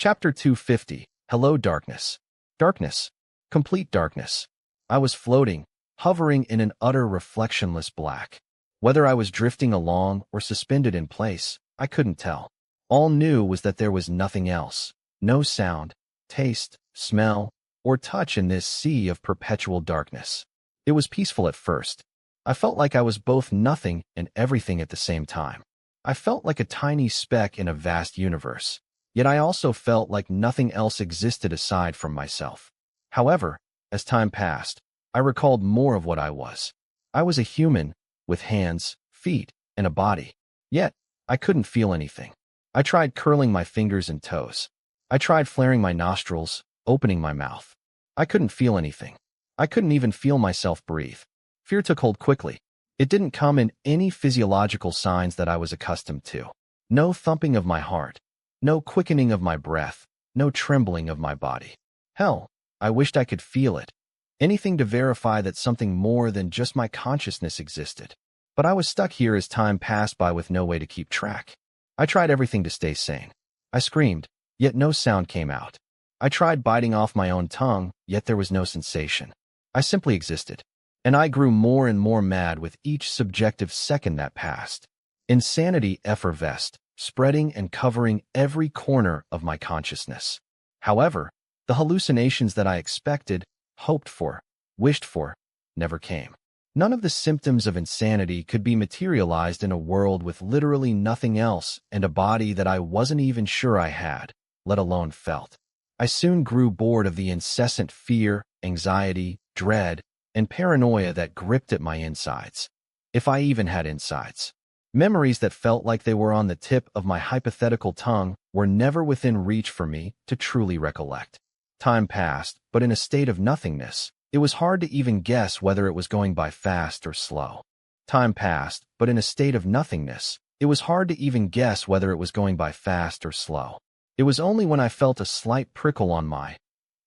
Chapter 250. Hello, Darkness. Darkness. Complete darkness. I was floating, hovering in an utter reflectionless black. Whether I was drifting along or suspended in place, I couldn't tell. All knew was that there was nothing else. No sound, taste, smell, or touch in this sea of perpetual darkness. It was peaceful at first. I felt like I was both nothing and everything at the same time. I felt like a tiny speck in a vast universe. Yet I also felt like nothing else existed aside from myself. However, as time passed, I recalled more of what I was. I was a human, with hands, feet, and a body. Yet, I couldn't feel anything. I tried curling my fingers and toes. I tried flaring my nostrils, opening my mouth. I couldn't feel anything. I couldn't even feel myself breathe. Fear took hold quickly. It didn't come in any physiological signs that I was accustomed to. No thumping of my heart. No quickening of my breath, no trembling of my body. Hell, I wished I could feel it. Anything to verify that something more than just my consciousness existed. But I was stuck here as time passed by with no way to keep track. I tried everything to stay sane. I screamed, yet no sound came out. I tried biting off my own tongue, yet there was no sensation. I simply existed. And I grew more and more mad with each subjective second that passed. Insanity effervesced, spreading and covering every corner of my consciousness. However, the hallucinations that I expected, hoped for, wished for, never came. None of the symptoms of insanity could be materialized in a world with literally nothing else and a body that I wasn't even sure I had, let alone felt. I soon grew bored of the incessant fear, anxiety, dread, and paranoia that gripped at my insides. If I even had insides. Memories that felt like they were on the tip of my hypothetical tongue were never within reach for me to truly recollect. Time passed, but in a state of nothingness. It was hard to even guess whether it was going by fast or slow. Time passed, but in a state of nothingness. It was hard to even guess whether it was going by fast or slow. It was only when I felt a slight prickle on my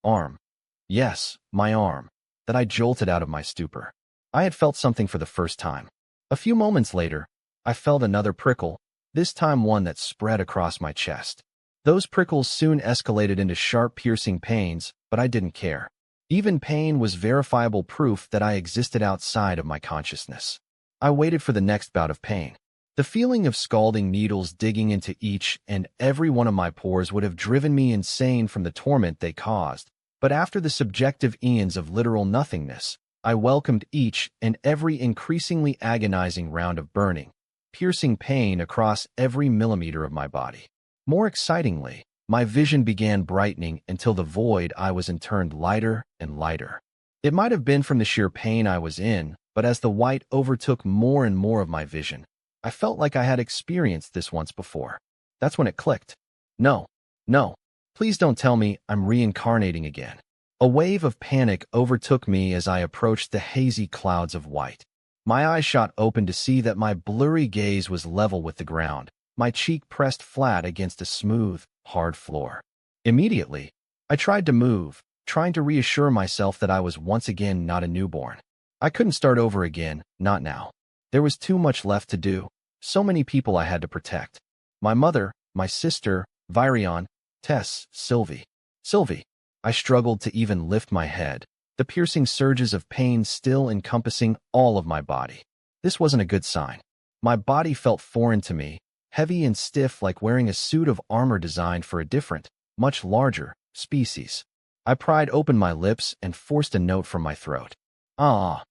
arm. Yes, my arm, that I jolted out of my stupor. I had felt something for the first time. A few moments later, I felt another prickle, this time one that spread across my chest. Those prickles soon escalated into sharp, piercing pains, but I didn't care. Even pain was verifiable proof that I existed outside of my consciousness. I waited for the next bout of pain. The feeling of scalding needles digging into each and every one of my pores would have driven me insane from the torment they caused, but after the subjective eons of literal nothingness, I welcomed each and every increasingly agonizing round of burning, piercing pain across every millimeter of my body. More excitingly, my vision began brightening until the void I was in turned lighter and lighter. It might have been from the sheer pain I was in, but as the white overtook more and more of my vision, I felt like I had experienced this once before. That's when it clicked. No, please don't tell me I'm reincarnating again. A wave of panic overtook me as I approached the hazy clouds of white. My eyes shot open to see that my blurry gaze was level with the ground, my cheek pressed flat against a smooth, hard floor. Immediately, I tried to move, trying to reassure myself that I was once again not a newborn. I couldn't start over again, not now. There was too much left to do, so many people I had to protect. My mother, my sister, Virion, Tess, Sylvie. I struggled to even lift my head, the piercing surges of pain still encompassing all of my body. This wasn't a good sign. My body felt foreign to me, heavy and stiff like wearing a suit of armor designed for a different, much larger, species. I pried open my lips and forced a note from my throat. Ah!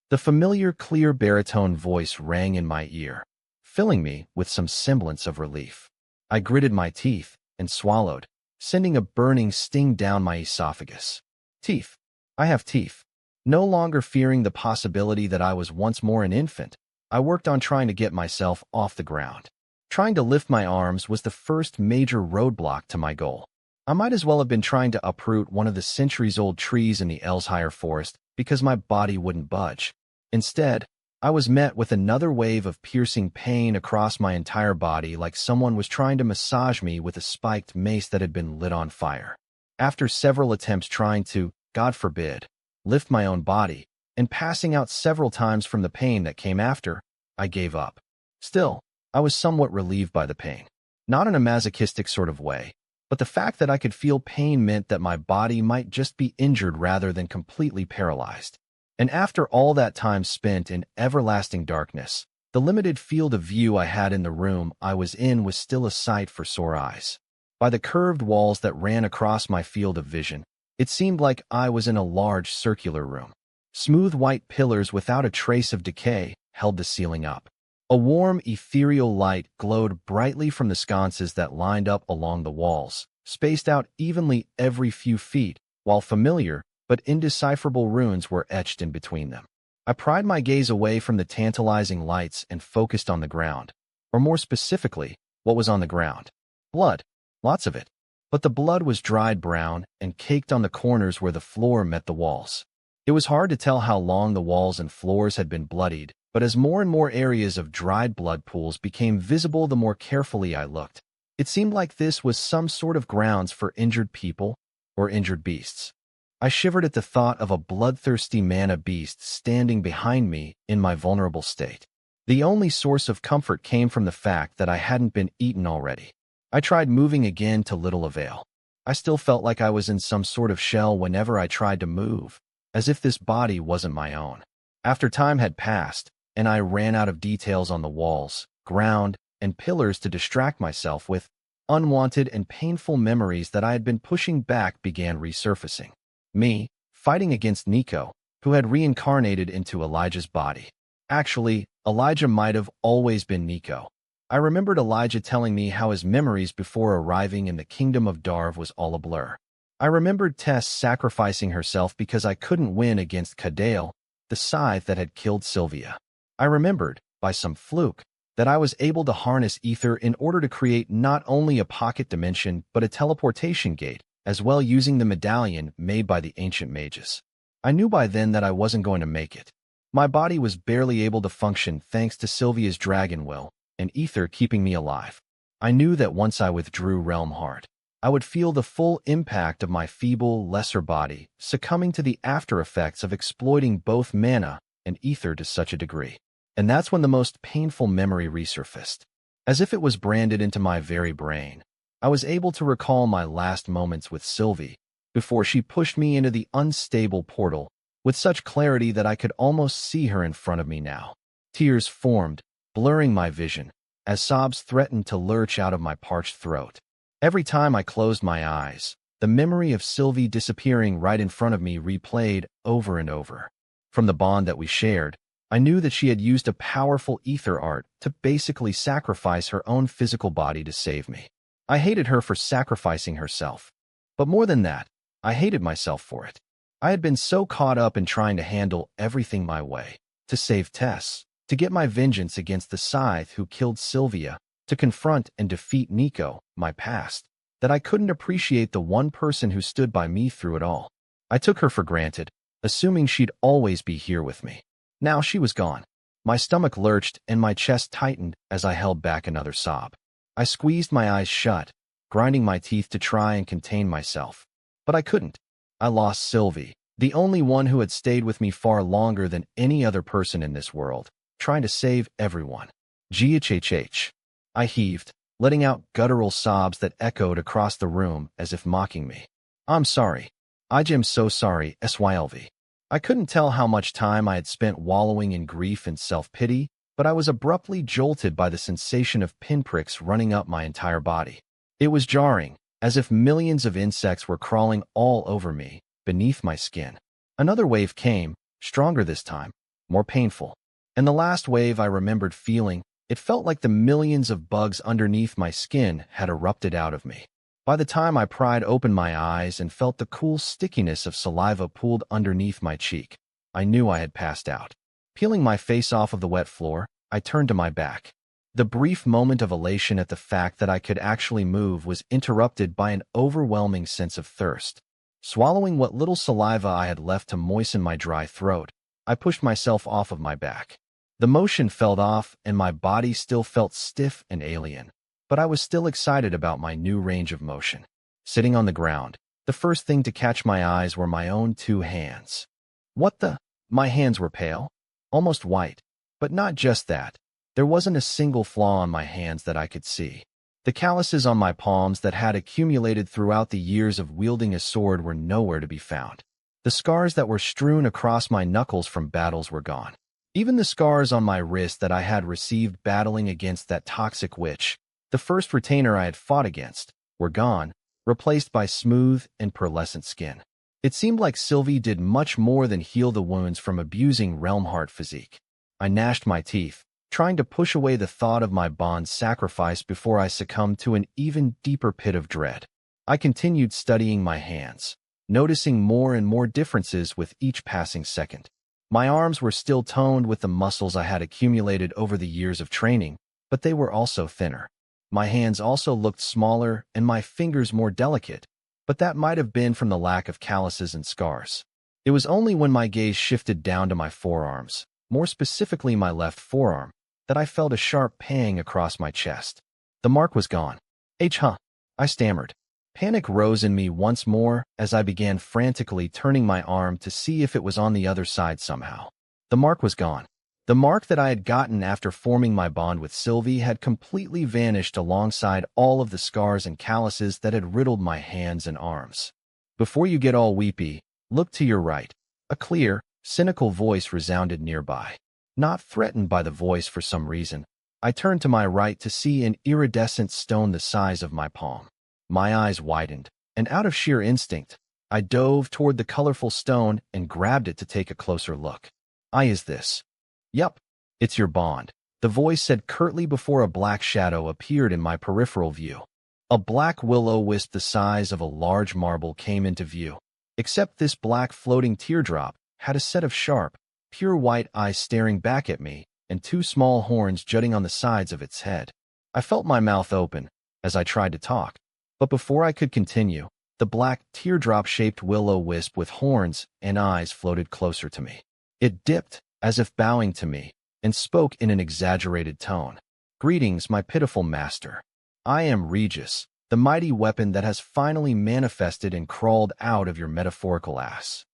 The familiar clear baritone voice rang in my ear, filling me with some semblance of relief. I gritted my teeth and swallowed, sending a burning sting down my esophagus. Teeth. I have teeth. No longer fearing the possibility that I was once more an infant, I worked on trying to get myself off the ground. Trying to lift my arms was the first major roadblock to my goal. I might as well have been trying to uproot one of the centuries-old trees in the Elshire forest because my body wouldn't budge. Instead, I was met with another wave of piercing pain across my entire body like someone was trying to massage me with a spiked mace that had been lit on fire. After several attempts trying to, God forbid, lift my own body, and passing out several times from the pain that came after, I gave up. Still, I was somewhat relieved by the pain. Not in a masochistic sort of way, But the fact that I could feel pain meant that my body might just be injured rather than completely paralyzed. And after all that time spent in everlasting darkness, the limited field of view I had in the room I was in was still a sight for sore eyes. By the curved walls that ran across my field of vision, it seemed like I was in a large circular room. Smooth white pillars without a trace of decay held the ceiling up. A warm, ethereal light glowed brightly from the sconces that lined up along the walls, spaced out evenly every few feet, while familiar but indecipherable runes were etched in between them. I pried my gaze away from the tantalizing lights and focused on the ground, or more specifically, what was on the ground. Blood. Lots of it. But the blood was dried brown and caked on the corners where the floor met the walls. It was hard to tell how long the walls and floors had been bloodied, but as more and more areas of dried blood pools became visible, the more carefully I looked. It seemed like this was some sort of grounds for injured people or injured beasts. I shivered at the thought of a bloodthirsty mana beast standing behind me in my vulnerable state. The only source of comfort came from the fact that I hadn't been eaten already. I tried moving again to little avail. I still felt like I was in some sort of shell whenever I tried to move, as if this body wasn't my own. After time had passed, and I ran out of details on the walls, ground, and pillars to distract myself with, unwanted and painful memories that I had been pushing back began resurfacing. Me, fighting against Nico, who had reincarnated into Elijah's body. Actually, Elijah might have always been Nico. I remembered Elijah telling me how his memories before arriving in the kingdom of Darv was all a blur. I remembered Tess sacrificing herself because I couldn't win against Kadale, the scythe that had killed Sylvia. I remembered, by some fluke, that I was able to harness ether in order to create not only a pocket dimension but a teleportation gate, as well using the medallion made by the ancient mages. I knew by then that I wasn't going to make it. My body was barely able to function thanks to Sylvia's dragon will, and ether keeping me alive. I knew that once I withdrew Realm Heart, I would feel the full impact of my feeble, lesser body, succumbing to the after effects of exploiting both mana and ether to such a degree. And that's when the most painful memory resurfaced. As if it was branded into my very brain, I was able to recall my last moments with Sylvie before she pushed me into the unstable portal with such clarity that I could almost see her in front of me now. Tears formed, blurring my vision, as sobs threatened to lurch out of my parched throat. Every time I closed my eyes, the memory of Sylvie disappearing right in front of me replayed over and over. From the bond that we shared, I knew that she had used a powerful ether art to basically sacrifice her own physical body to save me. I hated her for sacrificing herself. But more than that, I hated myself for it. I had been so caught up in trying to handle everything my way, to save Tess, to get my vengeance against the scythe who killed Sylvia, to confront and defeat Nico, my past, that I couldn't appreciate the one person who stood by me through it all. I took her for granted, assuming she'd always be here with me. Now she was gone. My stomach lurched and my chest tightened as I held back another sob. I squeezed my eyes shut, grinding my teeth to try and contain myself. But I couldn't. I lost Sylvie, the only one who had stayed with me far longer than any other person in this world, trying to save everyone. GHHH. I heaved, letting out guttural sobs that echoed across the room as if mocking me. I'm sorry. I'm so sorry, SYLV. I couldn't tell how much time I had spent wallowing in grief and self-pity, but I was abruptly jolted by the sensation of pinpricks running up my entire body. It was jarring, as if millions of insects were crawling all over me, beneath my skin. Another wave came, stronger this time, more painful. And the last wave I remembered feeling, it felt like the millions of bugs underneath my skin had erupted out of me. By the time I pried open my eyes and felt the cool stickiness of saliva pooled underneath my cheek, I knew I had passed out. Peeling my face off of the wet floor, I turned to my back. The brief moment of elation at the fact that I could actually move was interrupted by an overwhelming sense of thirst. Swallowing what little saliva I had left to moisten my dry throat, I pushed myself off of my back. The motion fell off and my body still felt stiff and alien. But I was still excited about my new range of motion. Sitting on the ground, the first thing to catch my eyes were my own two hands. What the? My hands were pale, almost white. But not just that. There wasn't a single flaw on my hands that I could see. The calluses on my palms that had accumulated throughout the years of wielding a sword were nowhere to be found. The scars that were strewn across my knuckles from battles were gone. Even the scars on my wrist that I had received battling against that toxic witch, the first retainer I had fought against, were gone, replaced by smooth and pearlescent skin. It seemed like Sylvie did much more than heal the wounds from abusing Realmheart physique. I gnashed my teeth, trying to push away the thought of my bond's sacrifice before I succumbed to an even deeper pit of dread. I continued studying my hands, noticing more and more differences with each passing second. My arms were still toned with the muscles I had accumulated over the years of training, but they were also thinner. My hands also looked smaller and my fingers more delicate, but that might have been from the lack of calluses and scars. It was only when my gaze shifted down to my forearms, more specifically my left forearm, that I felt a sharp pang across my chest. The mark was gone. I stammered. Panic rose in me once more as I began frantically turning my arm to see if it was on the other side somehow. The mark was gone. The mark that I had gotten after forming my bond with Sylvie had completely vanished alongside all of the scars and calluses that had riddled my hands and arms. Before you get all weepy, look to your right. A clear, cynical voice resounded nearby. Not threatened by the voice for some reason, I turned to my right to see an iridescent stone the size of my palm. My eyes widened, and out of sheer instinct, I dove toward the colorful stone and grabbed it to take a closer look. Is this? Yup, it's your bond, the voice said curtly before a black shadow appeared in my peripheral view. A black will-o-wisp the size of a large marble came into view, except this black floating teardrop had a set of sharp, pure white eyes staring back at me and two small horns jutting on the sides of its head. I felt my mouth open as I tried to talk, but before I could continue, the black teardrop-shaped will-o-wisp with horns and eyes floated closer to me. It dipped, as if bowing to me, and spoke in an exaggerated tone. Greetings, my pitiful master. I am Regis, the mighty weapon that has finally manifested and crawled out of your metaphorical ass.